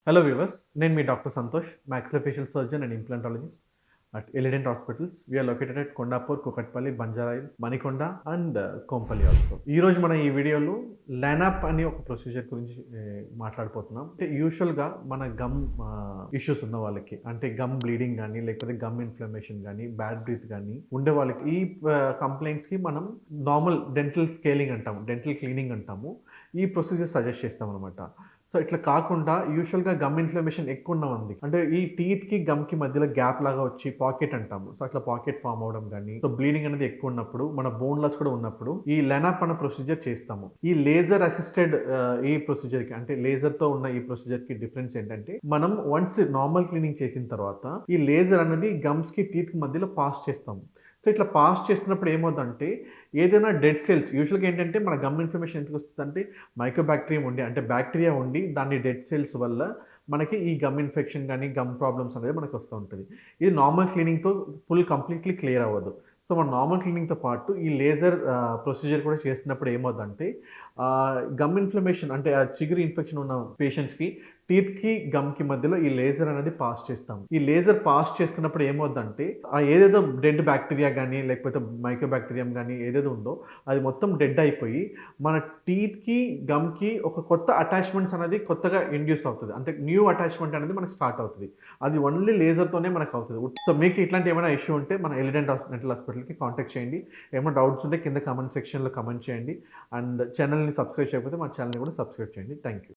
Hello viewers, నేను మీ doctor Santosh, maxillofacial surgeon and implantologist at Elident hospitals. We are located at Kondapur, Kukatpally, Banjara Hills, Manikonda and Kompally also. ఈరోజు మనం ఈ వీడియోలో లానాప్ అనే ఒక ప్రొసీజర్ గురించి మాట్లాడిపోతున్నాం. అంటే యూజువల్గా మన గమ్ ఇష్యూస్ ఉన్న వాళ్ళకి, అంటే గమ్ బ్లీడింగ్ కానీ లేకపోతే గమ్ ఇన్ఫ్లమేషన్ కానీ బ్యాడ్ బ్రీత్ కానీ ఉండే వాళ్ళకి ఈ కంప్లైంట్స్కి మనం నార్మల్ డెంటల్ స్కేలింగ్ అంటాము, డెంటల్ క్లీనింగ్ అంటాము. ఈ ప్రొసీజర్ సజెస్ట్ చేస్తాం అనమాట. సో ఇట్లా కాకుండా యూజువల్‌గా గమ్ ఇన్‌ఫ్లమేషన్ ఎక్కువున్న మంది, అంటే ఈ టీత్‌కి, గమ్‌కి మధ్యలో గ్యాప్ లాగా వచ్చి పాకెట్ అంటాము. సో అట్లా పాకెట్ ఫార్మ్ అవ్వడం గానీ, సో బ్లీడింగ్ అనేది ఎక్కువున్నప్పుడు, మన బోన్ లాస్ కూడా ఉన్నప్పుడు ఈ లెనాప్ అన్న ప్రొసీజర్ చేస్తాము. ఈ లేజర్ అసిస్టెడ్ ఈ ప్రొసీజర్‌కి, అంటే లేజర్‌తో ఉన్న ఈ ప్రొసీజర్‌కి డిఫరెన్స్ ఏంటంటే, మనం వన్స్ నార్మల్ క్లీనింగ్ చేసిన తర్వాత ఈ లేజర్ అనేది గమ్స్‌కి, టీత్‌కి మధ్యలో పాస్ చేస్తాము. సో ఇట్లా పాస్ చేస్తున్నప్పుడు ఏమవుద్దంటే, ఏదైనా డెడ్ సెల్స్ యూజువల్‌గా ఏంటంటే మన గమ్ ఇన్ఫ్లమేషన్ ఎందుకు వస్తదంటే మైకోబాక్టీరియం ఉండి, అంటే బ్యాక్టీరియా ఉండి దాని డెడ్ సెల్స్ వల్ల మనకి ఈ గమ్ ఇన్ఫెక్షన్ గానీ, గమ్ ప్రాబ్లమ్స్ అనేది మనకు వస్తూ ఉంటది. ఇది నార్మల్ క్లీనింగ్‌తో కంప్లీట్‌లీ క్లియర్ అవ్వదు. సో, మన నార్మల్ క్లీనింగ్‌తో పాటు ఈ లేజర్ ప్రొసీజర్ కూడా చేస్తున్నప్పుడు ఏమవుద్దంటే, గమ్ ఇన్ఫ్లమేషన్, అంటే ఆ చిగురు ఇన్ఫెక్షన్ ఉన్న పేషెంట్స్‌కి టీత్‌కి, గమ్‌కి మధ్యలో ఈ లేజర్ అనేది పాస్ చేస్తాము. ఈ లేజర్ పాస్ చేస్తున్నప్పుడు ఏమవుద్దంటే, ఏదేదో డెడ్ బ్యాక్టీరియా గానీ, లేకపోతే మైకోబాక్టీరియం గానీ ఏదేదో ఉందో అది మొత్తం డెడ్ అయిపోయి, మన టీత్‌కి, గమ్‌కి ఒక కొత్త అటాచ్‌మెంట్స్ అనేది కొత్తగా ఇండ్యూస్ అవుతది. అంటే న్యూ అటాచ్‌మెంట్ అనేది మనకు స్టార్ట్ అవుతది. అది ఓన్లీ లేజర్‌తోనే మనకవుతది. సో, మీకు ఇట్లాంటి ఏమైనా ఇష్యూ ఉంటే మన ఎలిడెంట్ డెంటల్ హాస్పిటల్‌కి కాంటాక్ట్ చేయండి. ఏమైనా డౌట్స్ ఉంటే కింద కామెంట్ సెక్షన్‌లో కామెంట్ చేయండి. అండ్ ఛానెల్‌ని సబ్స్క్రైబ్ చేయకపోతే మా ఛానెల్‌ని కూడా సబ్స్క్రైబ్ చేయండి. Thank you.